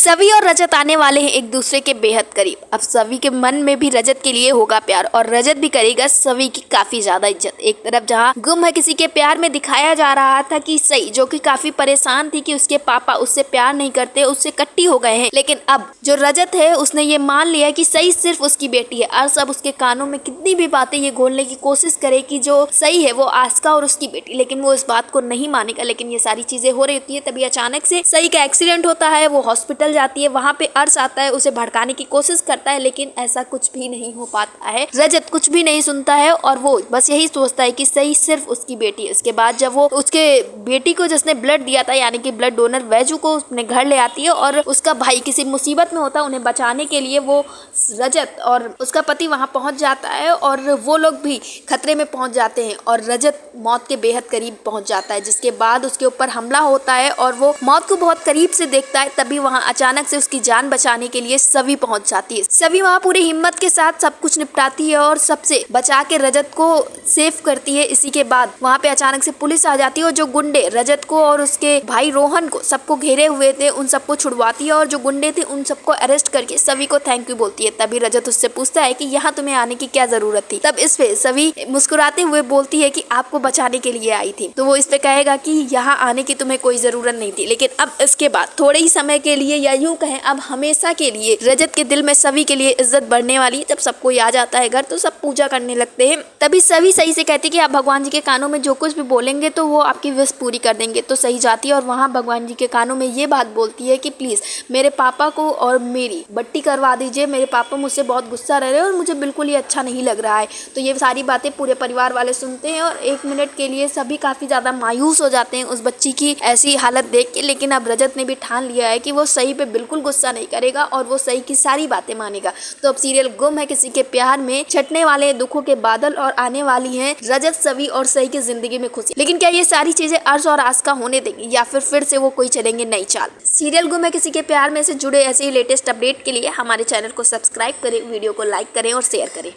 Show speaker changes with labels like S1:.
S1: सवी और रजत आने वाले हैं एक दूसरे के बेहद करीब। अब सवी के मन में भी रजत के लिए होगा प्यार और रजत भी करेगा सवी की काफी ज्यादा इज्जत। एक तरफ जहां गुम है किसी के प्यार में दिखाया जा रहा था कि सई जो कि काफी परेशान थी कि उसके पापा उससे प्यार नहीं करते, उससे कट्टी हो गए हैं, लेकिन अब जो रजत है उसने ये मान लिया कि सई सिर्फ उसकी बेटी है। और सब उसके कानों में कितनी भी बातें ये घोलने की कोशिश करे कि जो सई है वो आस्का और उसकी बेटी, लेकिन वो इस बात को नहीं मानेगा। लेकिन ये सारी चीजें हो रही होती है, तभी अचानक से सई का एक्सीडेंट होता है, वो हॉस्पिटल जाती है, वहां पे अर्श आता है, उसे भड़काने की कोशिश करता है, लेकिन ऐसा कुछ भी नहीं हो पाता है। रजत कुछ भी नहीं सुनता है और वो बस यही सोचता है कि सही सिर्फ उसकी बेटी है। इसके बाद जब वो उसके बेटी को जिसने ब्लड दिया था यानी कि ब्लड डोनर वैजू को अपने घर ले आती है और उसका भाई किसी मुसीबत में होता है, उन्हें बचाने के लिए वो रजत और उसका पति वहां पहुंच जाता है और वो लोग भी खतरे में पहुंच जाते हैं और रजत मौत के बेहद करीब पहुंच जाता है। जिसके बाद उसके ऊपर हमला होता है और वो मौत को बहुत करीब से देखता है। तभी वहां अचानक से उसकी जान बचाने के लिए सवी पहुंच जाती है। सवी वहां पूरी हिम्मत के साथ सब कुछ निपटाती है और सबसे बचा के रजत को सेव करती है। इसी के बाद वहां पे अचानक से पुलिस आ जाती है और जो गुंडे रजत को और उसके भाई रोहन को सबको घेरे हुए थे उन सबको छुड़वाती है और जो गुंडे थे उन सबको अरेस्ट करके सवी को थैंक यू बोलती है। तभी रजत उससे पूछता है कि यहाँ तुम्हें आने की क्या जरूरत थी। तब इस पे सवी मुस्कुराते हुए बोलती है कि आपको बचाने के लिए आई थी। तो वो इस पे कहेगा कि यहाँ आने की तुम्हें कोई जरूरत नहीं थी। लेकिन अब इसके बाद थोड़े ही समय के लिए या यूं कहें अब हमेशा के लिए रजत के दिल में सवी के लिए इज्जत बढ़ने वाली है। जब सब कोई आ जाता है घर तो सब पूजा करने लगते हैं। तभी सवी सही से कहती है कि आप भगवान जी के कानों में जो कुछ भी बोलेंगे तो वो आपकी विश पूरी कर देंगे। तो सही जाती है और वहाँ भगवान जी के कानों में ये बात बोलती है कि प्लीज मेरे पापा को और मेरी बट्टी करवा दीजिए। मेरे पापा मुझसे बहुत गुस्सा रह रहे हैं और मुझे बिल्कुल ही अच्छा नहीं लग रहा है। तो ये सारी बातें पूरे परिवार वाले सुनते हैं और एक मिनट के लिए सभी काफी ज्यादा मायूस हो जाते हैं उस बच्ची की ऐसी हालत देख के। लेकिन अब रजत ने भी ठान लिया है कि वो सही पे बिल्कुल गुस्सा नहीं करेगा और वो सही की सारी बातें मानेगा। तो अब सीरियल गुम है किसी के प्यार में छटने वाले दुखों के बादल और आने वाली हैं रजत, सवी और सही की जिंदगी में खुशी। लेकिन क्या ये सारी चीजें अर्श और आस्का होने देंगी या फिर से वो कोई चलेंगे नई चाल। सीरियल गुम है किसी के प्यार में से जुड़े ऐसे ही लेटेस्ट अपडेट के लिए हमारे चैनल को सब्सक्राइब करें, वीडियो को लाइक करें और शेयर करें।